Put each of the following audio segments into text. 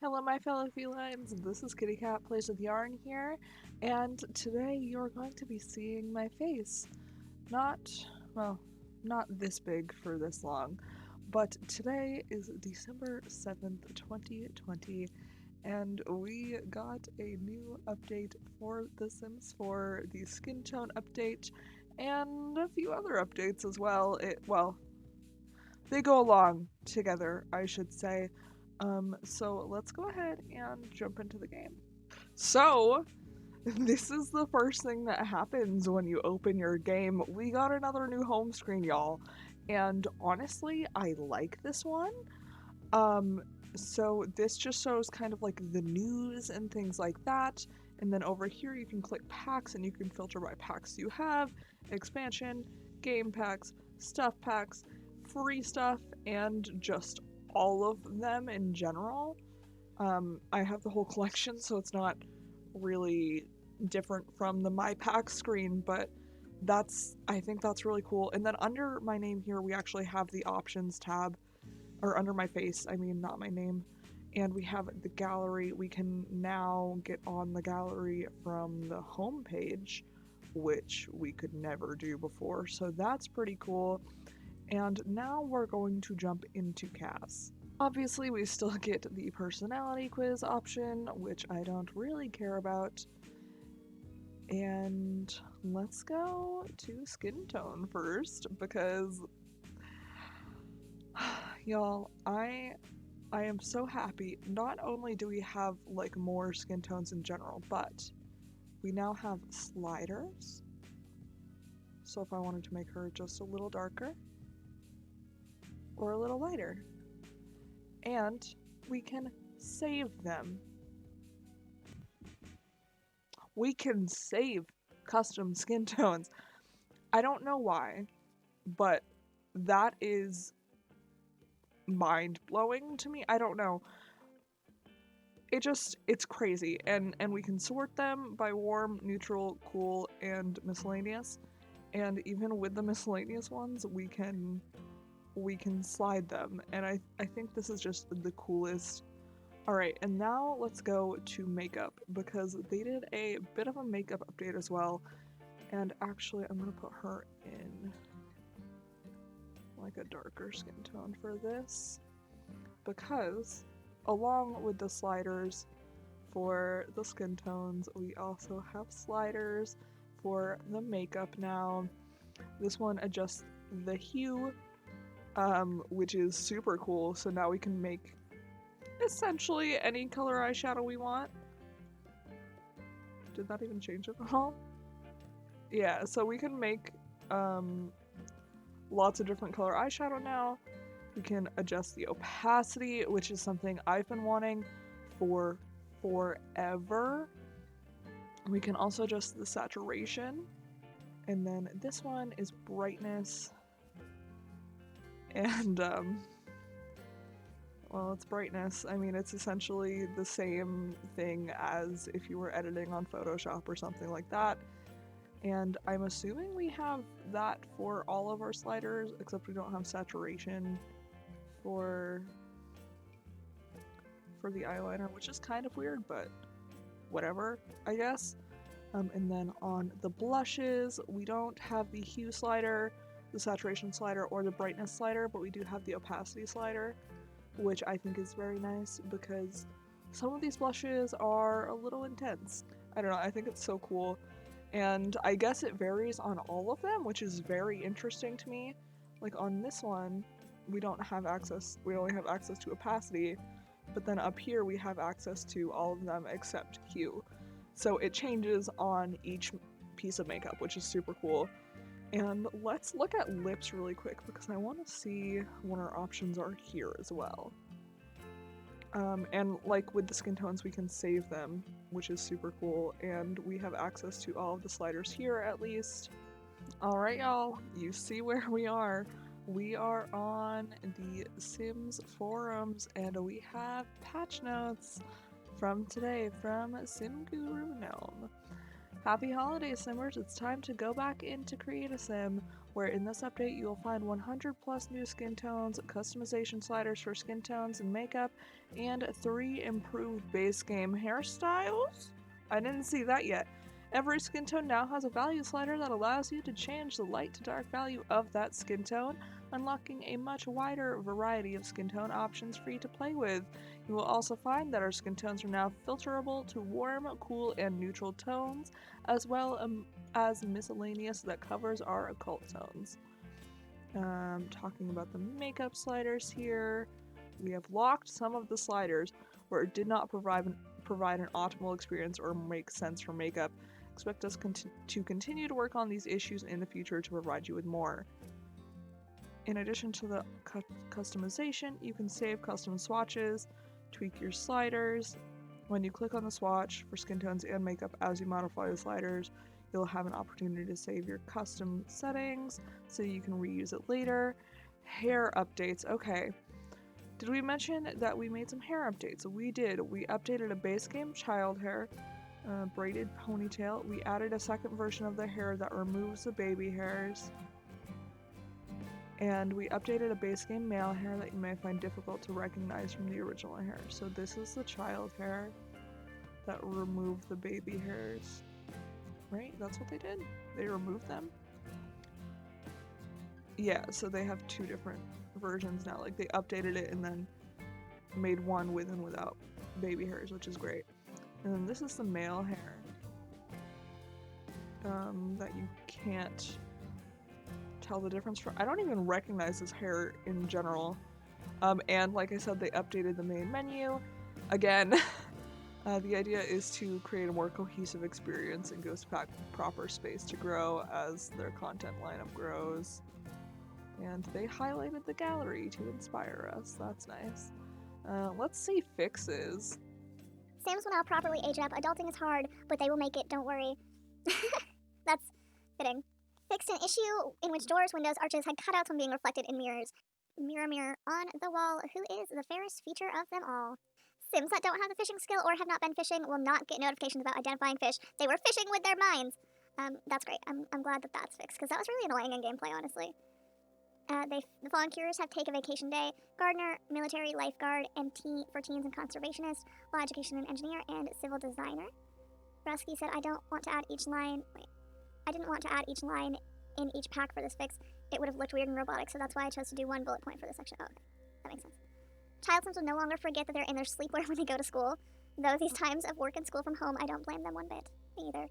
Hello my fellow felines, this is KittyCatPWYarn here, and today you're going to be seeing my face. Not, well, not this big for this long, but today is December 7th, 2020, and we got a new update for The Sims 4, the Skintone update, and a few other updates as well. They go along together, I should say. So let's go ahead and jump into the game. So, this is the first thing that happens when you open your game. We got another new home screen, y'all. And honestly, I like this one. Um, so this just shows kind of like the news and things like that. And then over here you can click packs and you can filter by packs you have, expansion, game packs, stuff packs, free stuff, and just all of them in general. I have the whole collection, so it's not really different from the My Pack screen, but I think that's really cool. And then under my name here, we actually have the options tab, or under my face, I mean, not my name. And we have the gallery. We can now get on the gallery from the home page, which we could never do before. So that's pretty cool. And now we're going to jump into CAS. Obviously, we still get the personality quiz option, which I don't really care about. And let's go to Skintone first, because y'all, I am so happy. Not only do we have like more skin tones in general, but we now have sliders. So if I wanted to make her just a little darker or a little lighter, and we can save them. We can save custom skin tones. I don't know why, but that is mind-blowing to me. I don't know. It's crazy. And we can sort them by warm, neutral, cool, and miscellaneous. And even with the miscellaneous ones, we can slide them. And I think this is just the coolest. Alright, and now let's go to makeup, because they did a bit of a makeup update as well. And actually, I'm gonna put her in like a darker skin tone for this, because along with the sliders for the skin tones, we also have sliders for the makeup now. This one adjusts the hue, which is super cool, so now we can make essentially any color eyeshadow we want. Did that even change it at all? Yeah, so we can make lots of different color eyeshadow now. We can adjust the opacity, which is something I've been wanting for forever. We can also adjust the saturation. And then this one is brightness. And, well, it's brightness. I mean, it's essentially the same thing as if you were editing on Photoshop or something like that. And I'm assuming we have that for all of our sliders, except we don't have saturation for the eyeliner, which is kind of weird, but whatever, I guess. And then on the blushes, we don't have the hue slider, the saturation slider, or the brightness slider, but we do have the opacity slider, which I think is very nice because some of these blushes are a little intense. I don't know, I think it's so cool. And I guess it varies on all of them, which is very interesting to me. Like on this one, we only have access to opacity, but then up here we have access to all of them except hue. So it changes on each piece of makeup, which is super cool. And let's look at lips really quick because I want to see what our options are here as well. And like with the skin tones, we can save them, which is super cool, and we have access to all of the sliders here at least. Alright y'all, you see where we are. We are on the Sims forums, and we have patch notes from today from Sim Guru Gnome. Happy holidays, Simmers! It's time to go back into Create a Sim, where in this update you'll find 100 plus new skin tones, customization sliders for skin tones and makeup, and 3 improved base game hairstyles? I didn't see that yet. Every skin tone now has a value slider that allows you to change the light to dark value of that skin tone, unlocking a much wider variety of skin tone options for you to play with. You will also find that our skin tones are now filterable to warm, cool, and neutral tones, as well as miscellaneous that covers our occult tones. Talking about the makeup sliders here, we have locked some of the sliders where it did not provide an optimal experience or make sense for makeup. Expect us to continue to work on these issues in the future to provide you with more. In addition to the customization, you can save custom swatches, tweak your sliders. When you click on the swatch for skin tones and makeup as you modify the sliders, you'll have an opportunity to save your custom settings so you can reuse it later. Hair updates. Okay. Did we mention that we made some hair updates? We did. We updated a base game child hair, braided ponytail. We added a second version of the hair that removes the baby hairs. And we updated a base game male hair that you may find difficult to recognize from the original hair. So this is the child hair that removed the baby hairs. Right? That's what they did? They removed them? Yeah, so they have 2 different versions now. Like, they updated it and then made one with and without baby hairs, which is great. And then this is the male hair that you can't tell the difference from. I don't even recognize this hair in general. And like I said, they updated the main menu. Again, the idea is to create a more cohesive experience and Ghost Pack proper space to grow as their content lineup grows. And they highlighted the gallery to inspire us. That's nice. Let's see fixes. Sims will now properly age up. Adulting is hard, but they will make it, don't worry. That's fitting. Fixed an issue in which doors, windows, arches had cutouts when being reflected in mirrors. Mirror, mirror on the wall, who is the fairest feature of them all? Sims that don't have the fishing skill or have not been fishing will not get notifications about identifying fish. They were fishing with their minds. That's great. I'm glad that that's fixed, because that was really annoying in gameplay, honestly. The fallen curers have take a vacation day, gardener, military, lifeguard, and for teens and conservationist, law education and engineer, and civil designer. Rusky said, I didn't want to add each line in each pack for this fix. It would have looked weird and robotic, so that's why I chose to do 1 bullet point for this section. Oh, okay. That makes sense. Child Sims will no longer forget that they're in their sleepwear when they go to school. Though these times of work and school from home, I don't blame them one bit. Me either.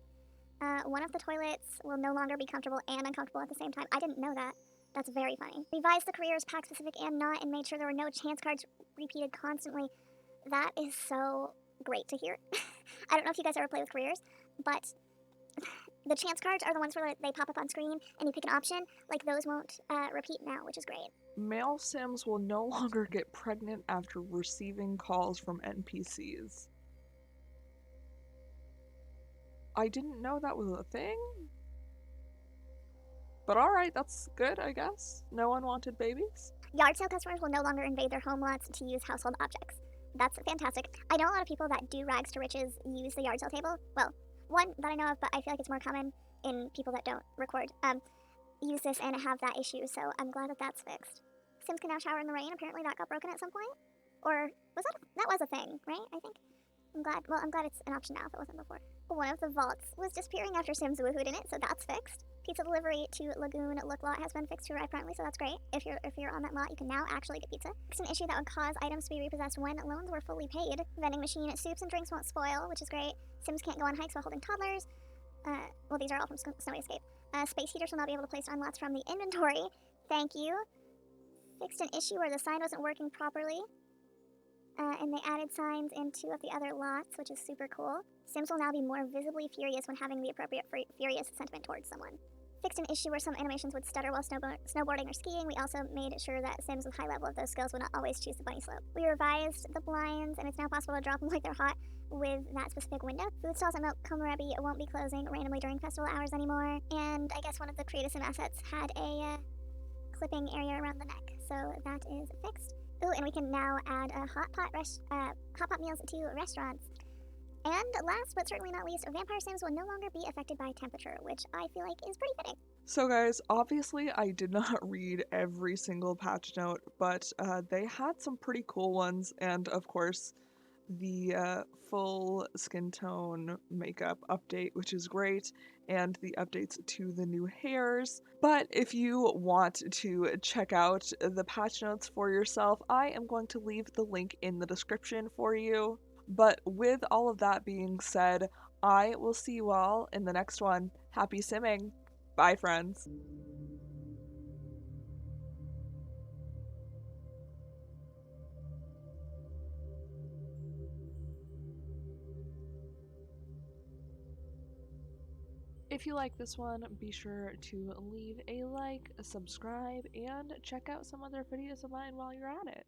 One of the toilets will no longer be comfortable and uncomfortable at the same time. I didn't know that. That's very funny. Revised the careers pack specific and not, and made sure there were no chance cards repeated constantly. That is so great to hear. I don't know if you guys ever play with careers, but the chance cards are the ones where they pop up on screen and you pick an option. Like, those won't repeat now, which is great. Male Sims will no longer get pregnant after receiving calls from NPCs. I didn't know that was a thing. But alright, that's good, I guess. No unwanted babies. Yard sale customers will no longer invade their home lots to use household objects. That's fantastic. I know a lot of people that do rags to riches use the yard sale table. Well, one that I know of, but I feel like it's more common in people that don't record, use this and have that issue, so I'm glad that that's fixed. Sims can now shower in the rain. Apparently that got broken at some point. Or that was a thing, right? I think. I'm glad it's an option now if it wasn't before. One of the vaults was disappearing after Sims woohooed in it, so that's fixed. Pizza delivery to Lagoon Look lot has been fixed to arrive promptly, so that's great. If you're on that lot, you can now actually get pizza. It's an issue that would cause items to be repossessed when loans were fully paid. Vending machine soups and drinks won't spoil, which is great. Sims can't go on hikes while holding toddlers. Well, these are all from Snowy Escape. Space heaters will not be able to place on lots from the inventory. Thank you. Fixed an issue where the sign wasn't working properly. And they added signs in 2 of the other lots, which is super cool. Sims will now be more visibly furious when having the appropriate furious sentiment towards someone. Fixed an issue where some animations would stutter while snowboarding or skiing. We also made sure that Sims with high level of those skills would not always choose the bunny slope. We revised the blinds, and it's now possible to drop them like they're hot with that specific window. Food stalls at Milk Komorebi won't be closing randomly during festival hours anymore. And I guess one of the Create a Sim assets had a clipping area around the neck, so that is fixed. Ooh, and we can now add hot pot meals to restaurants. And last but certainly not least, vampire sims will no longer be affected by temperature, which I feel like is pretty fitting. So guys, obviously I did not read every single patch note, but they had some pretty cool ones, and of course the full skin tone makeup update, which is great, and the updates to the new hairs. But if you want to check out the patch notes for yourself, I am going to leave the link in the description for you. But with all of that being said, I will see you all in the next one. Happy simming! Bye, friends. If you like this one, be sure to leave a like, subscribe, and check out some other videos of mine while you're at it.